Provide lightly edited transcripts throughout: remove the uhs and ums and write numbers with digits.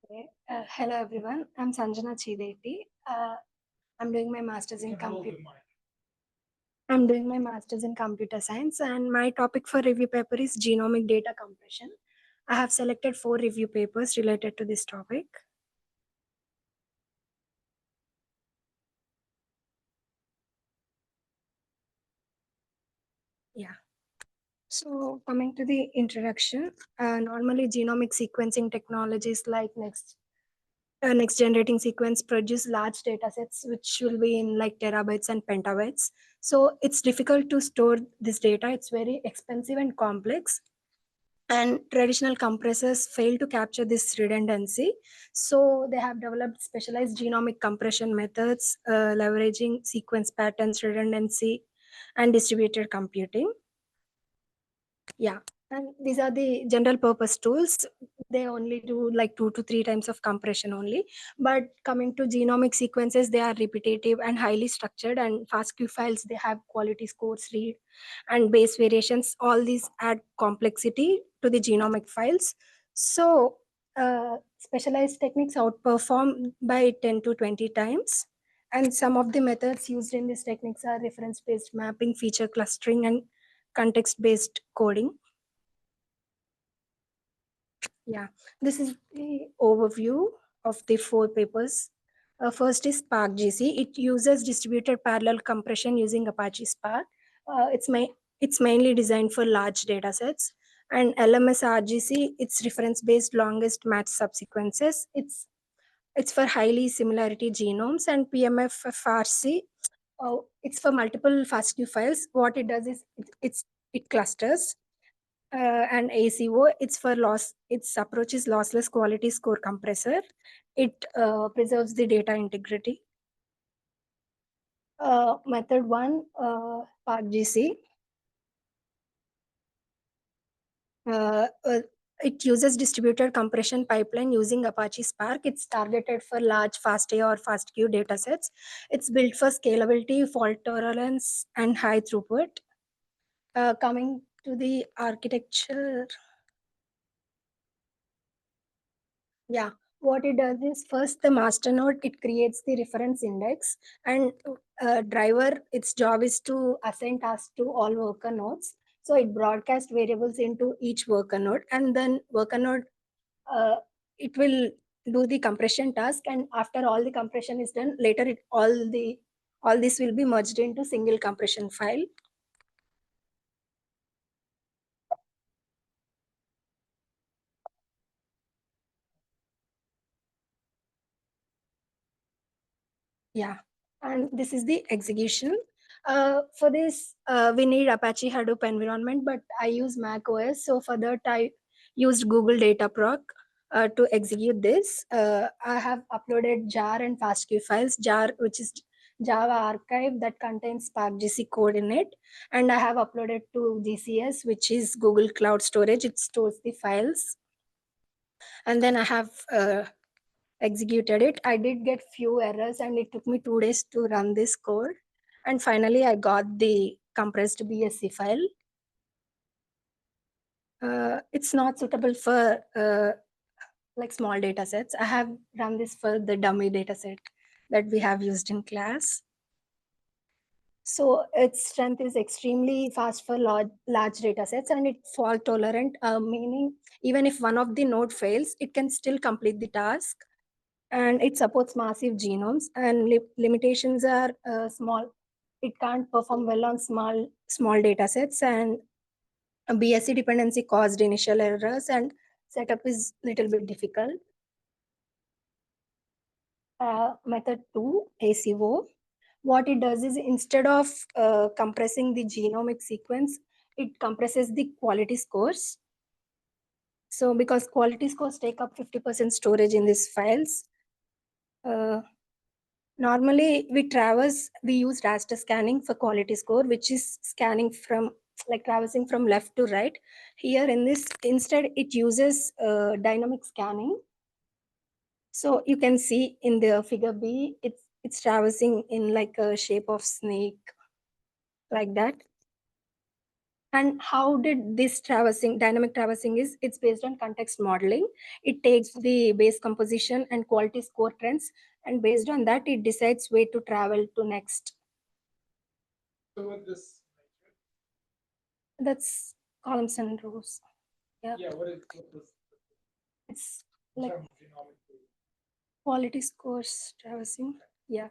Okay. Hello everyone. I'm Sanjana Cheedeti. I'm doing my master's in computer. I'm doing my master's in computer science, and my topic for review paper is genomic data compression. I have selected 4 review papers related to this topic. Yeah. So coming to the introduction, normally genomic sequencing technologies like next generating sequence produce large data sets which will be in like terabytes and petabytes. So it's difficult to store this data. It's very expensive and complex, and traditional compressors fail to capture this redundancy. So they have developed specialized genomic compression methods, leveraging sequence patterns, redundancy, and distributed computing. Yeah. And these are the general purpose tools. They only do like 2 to 3 times of compression only. But coming to genomic sequences, they are repetitive and highly structured, and FASTQ files, they have quality scores, read, and base variations. All these add complexity to the genomic files. So specialized techniques outperform by 10 to 20 times. And some of the methods used in these techniques are reference-based mapping, feature clustering, and context-based coding. Yeah, this is the overview of the 4 papers. First is Spark GC. It uses distributed parallel compression using Apache Spark. It's mainly designed for large data sets. And LMS RGC, it's reference-based longest match subsequences. It's for highly similarity genomes. And PMFFRC, it's for multiple FASTQ files. What it does is it clusters. And ACO, it's for loss. Its approach is lossless quality score compressor. It preserves the data integrity. Method 1, ParkGC. Uh, uh, it uses distributed compression pipeline using Apache Spark. It's targeted for large FASTA or FASTQ datasets. It's built for scalability, fault tolerance, and high throughput. Coming to the architecture. Yeah, what it does is first the master node, it creates the reference index, and driver, its job is to assign tasks to all worker nodes. So it broadcasts variables into each worker node, and then worker node, uh, it will do the compression task, and after all the compression is done, later all this will be merged into single compression file. Yeah, and this is the execution. For this, we need Apache Hadoop environment, but I use Mac OS. So for that, I used Google Dataproc to execute this. I have uploaded jar and FASTQ files, jar, which is Java archive that contains SparkGC code in it. And I have uploaded to GCS, which is Google Cloud Storage. It stores the files. And then I have executed it. I did get few errors, and it took me 2 days to run this code. And finally, I got the compressed BSC file. It's not suitable for like small data sets. I have run this for the dummy data set that we have used in class. So its strength is extremely fast for large data sets, and it's fault tolerant, meaning even if one of the node fails, it can still complete the task. And it supports massive genomes, and limitations are small. It can't perform well on small data sets, and BSC dependency caused initial errors, and setup is little bit difficult. Method 2, ACO. What it does is instead of compressing the genomic sequence, it compresses the quality scores. So because quality scores take up 50% storage in these files, normally we use raster scanning for quality score, which is scanning from like traversing from left to right. Here in this, instead it uses dynamic scanning. So you can see in the figure B, it's traversing in like a shape of snake, like that. And how did this traversing, dynamic traversing is, it's based on context modeling. It takes the base composition and quality score trends, and based on that, it decides where to travel to next. So what this matrix? That's columns and rows. Yeah. Yeah, what was It's in like terms of genomic data? quality scores traversing. Yeah.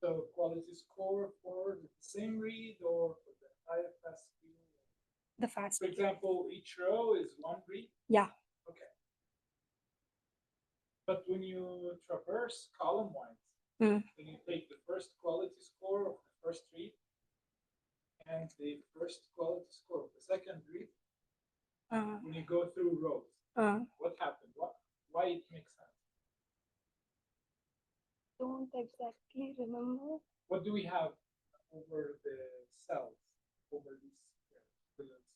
So quality score for the same read or for the entire fast view? The fast. For example, each row is one read? Yeah. Okay. But when you traverse column-wise, Mm. when you take the first quality score of the first read and the first quality score of the second read, when you go through rows, what happened? Why it makes sense? Don't exactly remember. What do we have over the cells, over these billions?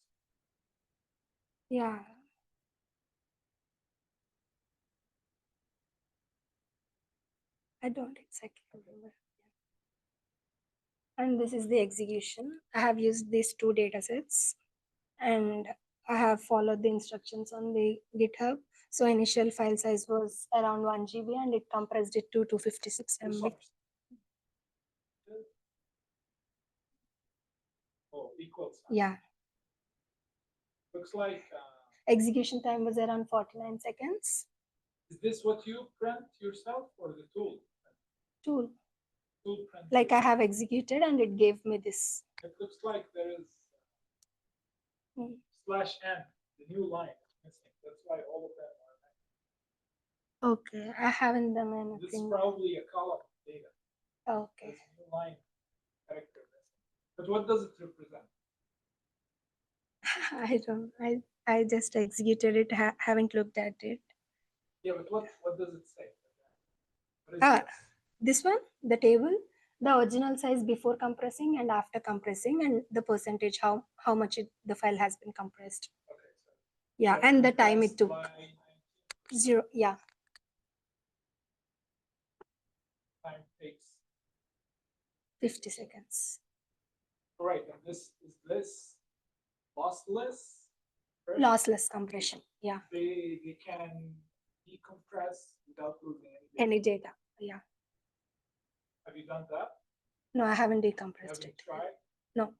Yeah. I don't exactly remember. And this is the execution. I have used these two data sets and I have followed the instructions on the GitHub. So initial file size was around 1 GB and it compressed it to 256 MB. Oh, equals. Yeah. Looks like. Execution time was around 49 seconds. Is this what you print yourself or the tool? Tool. Tool print. Like I have executed and it gave me this. It looks like there is /n, the new line missing. That's why all of them are. Okay, I haven't done anything. This is probably a column data. Okay. There's a new line character missing. But what does it represent? I don't. I just executed it. Haven't looked at it. Yeah, but what does it say? What is this one, the table, the original size before compressing and after compressing, and the percentage how much the file has been compressed. Okay, so yeah, and the time it took. by 0. Yeah. time takes 50 seconds. All right, and this lossless? Lossless compression. Yeah. They can decompress without losing any data. Yeah. Have you done that? No, I haven't decompressed it. Tried? No.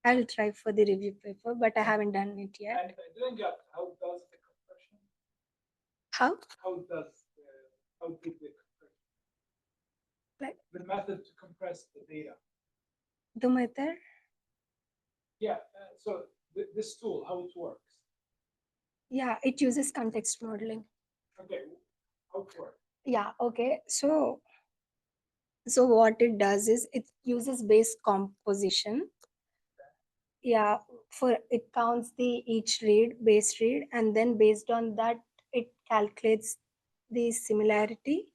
I'll try for the review paper, but I haven't done it yet. And I didn't get how does the compression? How? How did the compression? Like the method to compress the data. The method? Yeah. So this tool, how it works? Yeah, it uses context modeling. Okay. How it works? Yeah. Okay. So what it does is it uses base composition. Yeah, for it counts the each read, base read, and then based on that, it calculates the similarity.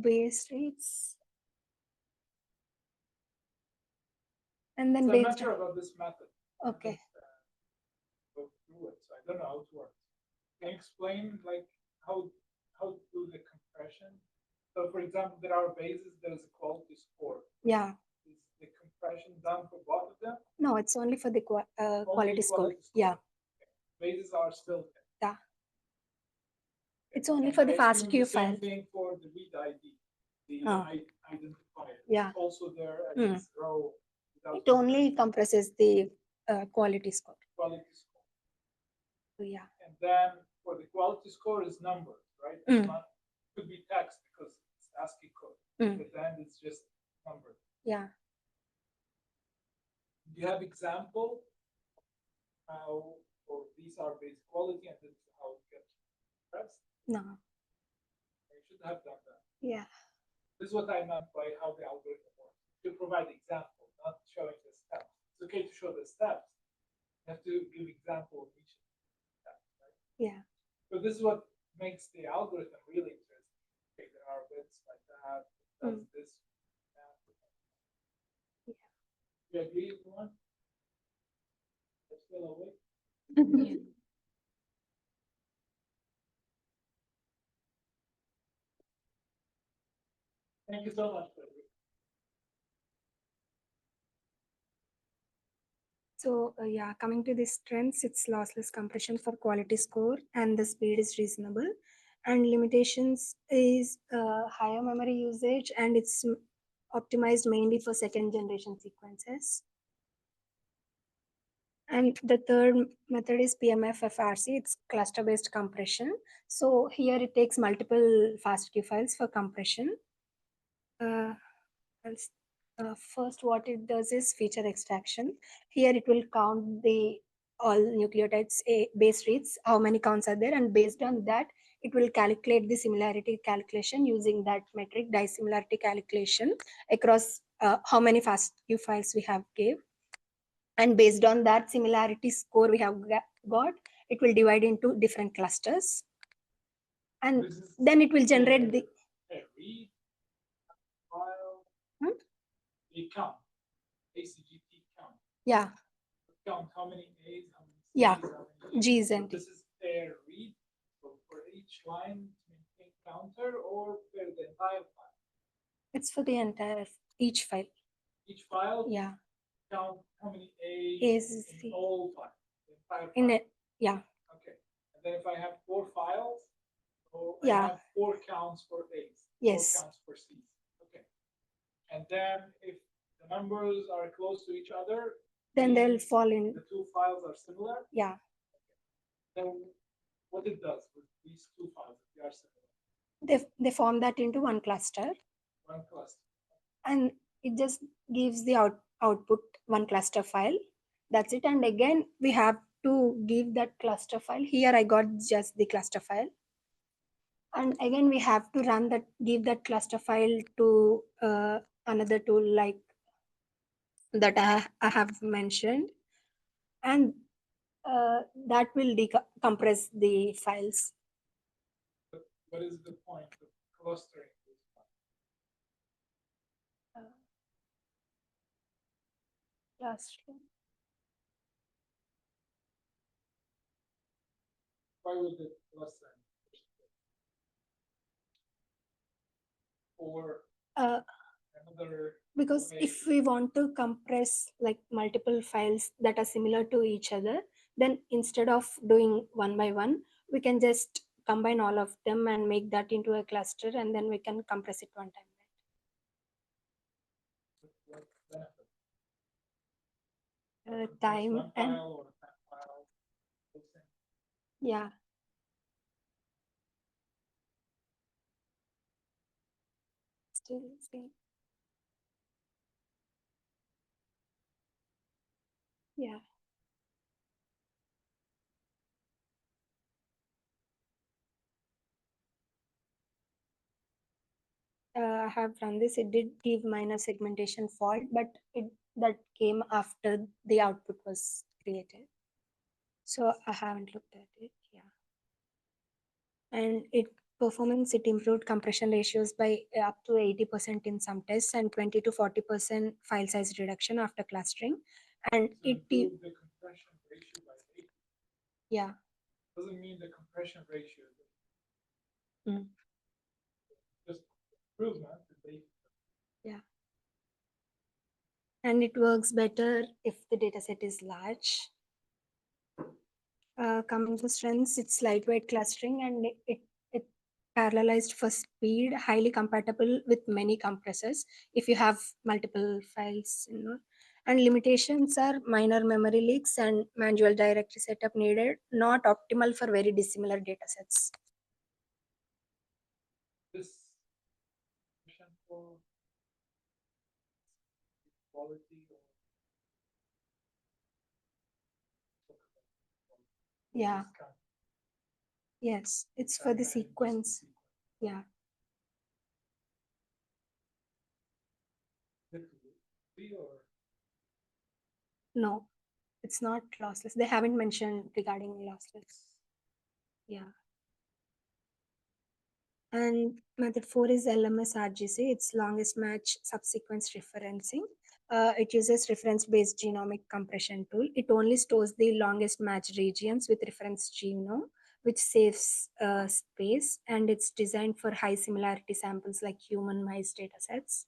Base reads. And then so I'm not sure about this method. Okay. Go through it, so I don't know how it works. Can you explain like how to do the compression? So for example, there are bases, there's a quality score. Yeah. Is the compression done for both of them? No, it's only for the quality score. Yeah. Bases are still there. Yeah. It's only for the fast queue file. Same thing for the read ID, the identifier. Yeah. It's also there as row. It only compresses the quality score. Quality score. Yeah. And then for the quality score is numbers, right? It's not, it could be text because it's ASCII code. But then it's just numbers. Yeah. Do you have example how or these are base quality and this is how it gets compressed? No. You should have done that. Yeah. This is what I meant by how the algorithm works. To provide example, not showing the steps. It's okay to show the steps. You have to give example of each step, right? Yeah. So this is what makes the algorithm really interesting. Okay, there are bits like that. Does this. Yeah. You agree, everyone? They're still awake? Thank you so much. So yeah, coming to these trends, it's lossless compression for quality score and the speed is reasonable. And limitations is higher memory usage and it's optimized mainly for second generation sequences. And the third method is PMFFRC, it's cluster based compression. So here it takes multiple FASTQ files for compression. Else- First, what it does is feature extraction. Here it will count the all nucleotides base reads, how many counts are there, and based on that, it will calculate the similarity calculation using that metric dissimilarity calculation across how many FASTQ files we have gave. And based on that similarity score we have got, it will divide into different clusters. And then it will generate the read file. Hmm? The count. ACGT count. Yeah. Count how many A's, how many C's, Yeah. how many G's So and this is per read. So for each line to maintain counter or per the entire file. It's for the entire each file. Each file. Yeah. Count how many A's Is in all files. The entire file. in it. Yeah. Okay. And then if I have 4 files, so I Yeah. have 4 counts for A's. Yes. 4 counts for C's. Okay. And then if the numbers are close to each other, Then they'll fall in. the 2 files are similar. Yeah. Then what it does with these 2 files, if they are similar. They form that into one cluster. One cluster. And it just gives the output one cluster file. That's it. And again, we have to give that cluster file. Here I got just the cluster file. And again, we have to run that, give that cluster file to another tool like that I have mentioned. And that will decompress the files. But what is the point of clustering these files? Clustering. Why would it cluster? Or another because way. If we want to compress like multiple files that are similar to each other, then instead of doing one by one, we can just combine all of them and make that into a cluster, and then we can compress it one time. What benefit? Time one and file or 10 files. Yeah. Still same. Yeah. I have run this. It did give minor segmentation fault, but that came after the output was created. So I haven't looked at it. Yeah. And it improved compression ratios by up to 80% in some tests and 20 to 40% file size reduction after clustering. And so it improved the compression ratio by 80. Yeah. Doesn't mean the compression ratio. Mm. Just improvement. Yeah. And it works better if the data set is large. Coming to strengths, it's lightweight clustering and it parallelized for speed, highly compatible with many compressors if you have multiple files, And limitations are minor memory leaks and manual directory setup needed, not optimal for very dissimilar data sets. This for quality or Yeah. Yes, it's for the sequence. Yeah. No, it's not lossless. They haven't mentioned regarding lossless. Yeah. And method 4 is LMS RGC. It's longest match subsequence referencing. It uses reference-based genomic compression tool. It only stores the longest match regions with reference genome, which saves space, and it's designed for high similarity samples like human mice datasets.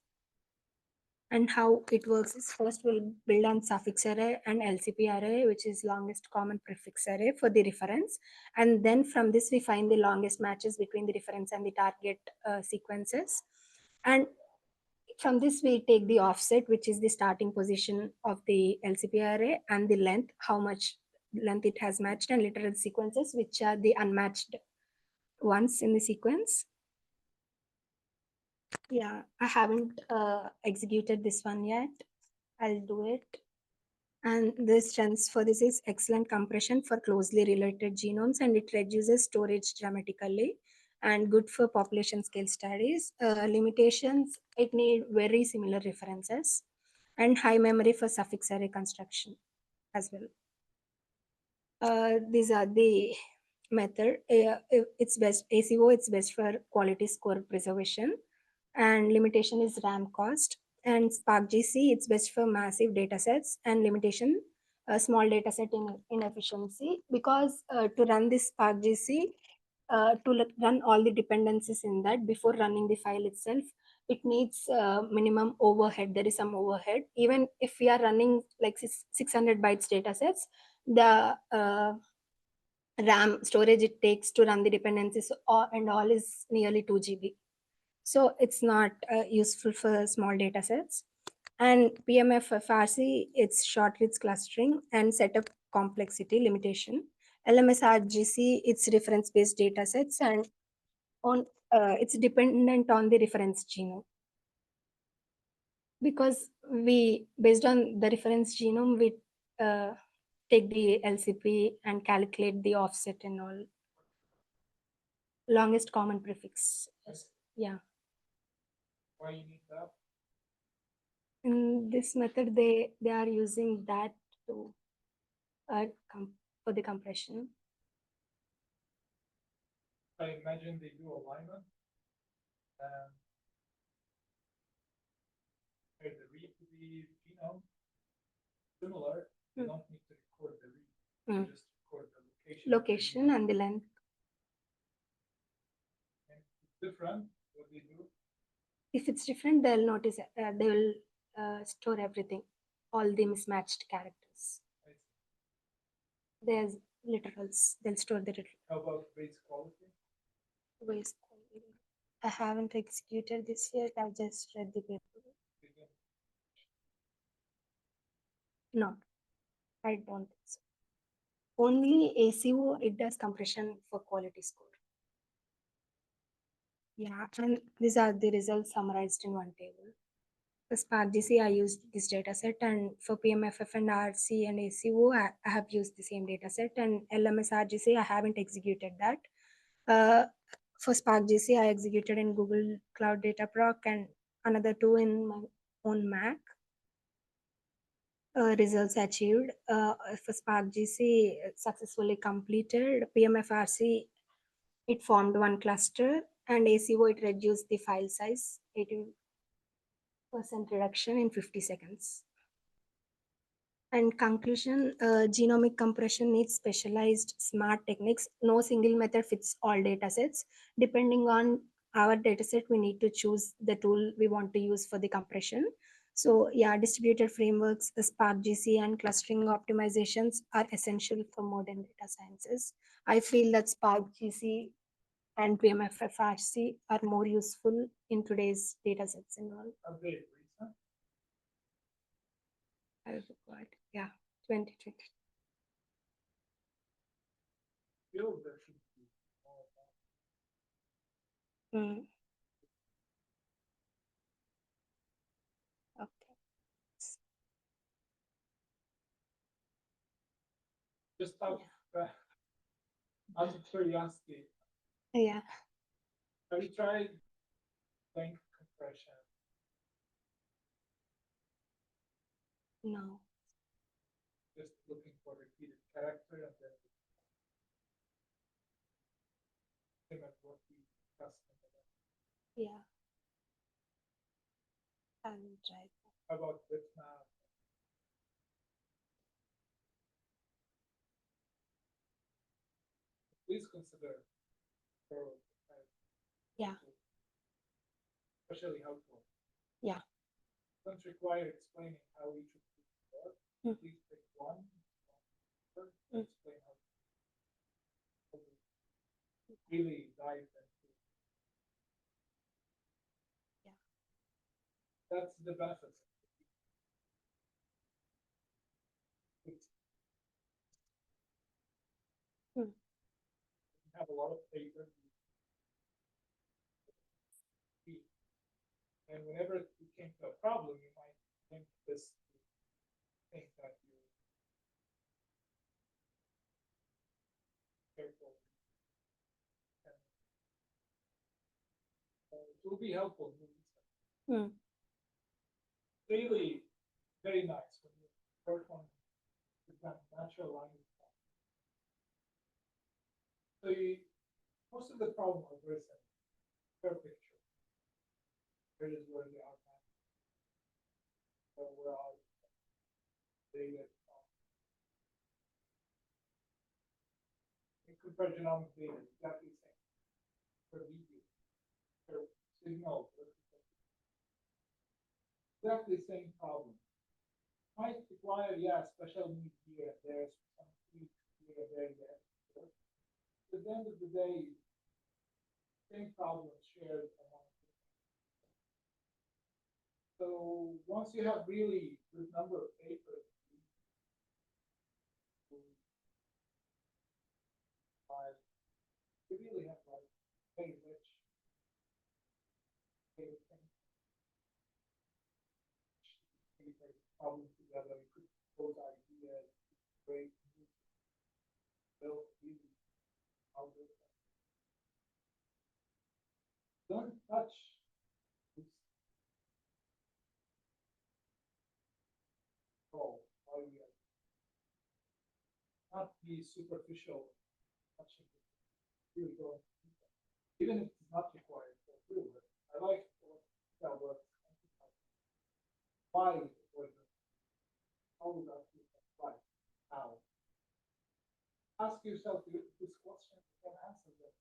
And how it works is first we'll build on suffix array and LCP array, which is longest common prefix array for the reference. And then from this, we find the longest matches between the reference and the target sequences. And from this, we take the offset, which is the starting position of the LCP array, and the length, how much length it has matched, and literal sequences, which are the unmatched ones in the sequence. Yeah, I haven't executed this one yet. I'll do it. And the strengths for this is excellent compression for closely related genomes, and it reduces storage dramatically, and good for population scale studies. Limitations, it need very similar references, and high memory for suffix array construction as well. These are the method. It's best ACO, it's best for quality score preservation, and limitation is RAM cost. And Spark GC, it's best for massive data sets, and limitation, a small data set in inefficiency, because to run this Spark GC, run all the dependencies in that before running the file itself, it needs minimum overhead. There is some overhead. Even if we are running like 600 bytes data sets, the RAM storage it takes to run the dependencies and all is nearly 2 GB. So it's not useful for small data sets. And PMFFRC, it's short reach clustering and setup complexity limitation. LMSRGC, it's reference-based data sets, and on it's dependent on the reference genome. Because we, based on the reference genome, we take the LCP and calculate the offset and all. Longest common prefix. Yeah. Why you need that? In this method, they are using that to for the compression. I imagine they do alignment and the read to the genome similar. You don't need to record the read. You just record the location and the length. And if it's different, what they do? If it's different, they'll notice. They will store everything, all the mismatched characters. There's literals. They'll store the literals. How about base quality? Base quality. I haven't executed this yet. I just read the paper. No, I don't think so. Only ACO, it does compression for quality score. Yeah, and these are the results summarized in one table. For Spark GC, I used this data set, and for PMFF and RC and ACO, I have used the same data set, and LMS RGC, I haven't executed that. For Spark GC, I executed in Google Cloud Data Proc and another two in my own Mac. Results achieved. For Spark GC, successfully completed. PMFRC, it formed one cluster, and ACO, it reduced the file size, 80% reduction in 50 seconds. And conclusion, genomic compression needs specialized smart techniques. No single method fits all data sets. Depending on our data set, we need to choose the tool we want to use for the compression. So yeah, distributed frameworks, the Spark GC and clustering optimizations are essential for modern data sciences. I feel that Spark GC and PMFFRC are more useful in today's data sets and all. Are they recent? I required, yeah, 2020. Feel there should be more Okay. just out of curiosity. Yeah. Have you tried length compression? No. Just looking for repeated character and then limit what we discussed. Yeah. I will try. How about bitmap? Please consider yeah, especially helpful. Yeah. don't require explaining how each of these work. Please pick one. Explain how to really dive into. Yeah. That's the benefit. You have a lot of paper. And whenever you came to a problem, you might think this thing that you careful. It will be helpful. Really very nice when you work on natural language. So most of the problem are very simple. Per picture. Here is where they are. So where are they get from? You compare genomic data, exactly the same. Per video, per signal, exactly the same problem. Might require, yeah, special needs here and there, some tweaks here and there, yeah. But at the end of the day, same problem shared among people. So once you have really good number of papers, you really have like very rich data things. Problems together, you could propose ideas, create build easy algorithms. Don't touch this goal while you not be superficial touching it. Really going even if it's not required for real work. I like what that works. Why it was how would that be applied? How? Ask yourself this question and answer them.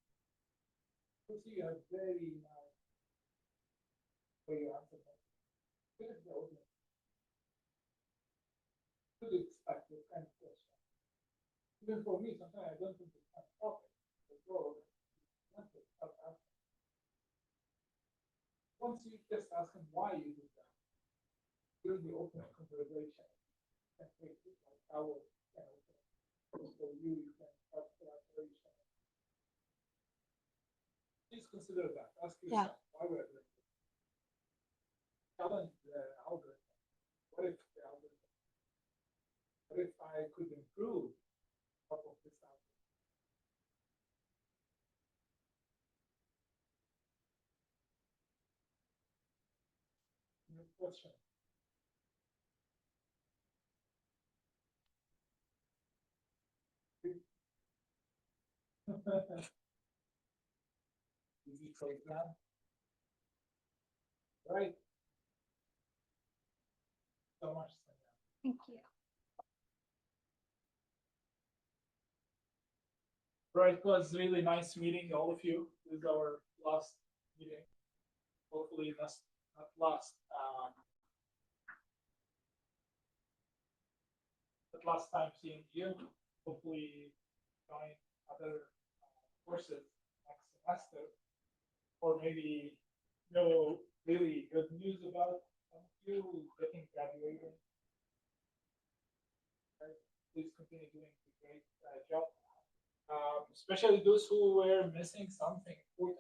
You see a very nice way you answer them. What is the audience? Should expect this kind of question. Even for me, sometimes I don't think it's kind of topic. Once you just ask them why you do that, you'll be open to conversation and take it like our for you, you can have collaboration. Please consider that. Ask yourself why we're doing this. Challenge the algorithm. What if the algorithm? What if I could improve top of this algorithm? New question. Easy program. Right. So much, Sanjana. Thank you. Right, it was really nice meeting all of you. This is our last meeting. Hopefully, that's not last. But last time seeing you. Hopefully, join other courses next semester, or maybe know really good news about some of you getting graduated. Right? Please continue doing a great job. Especially those who were missing something important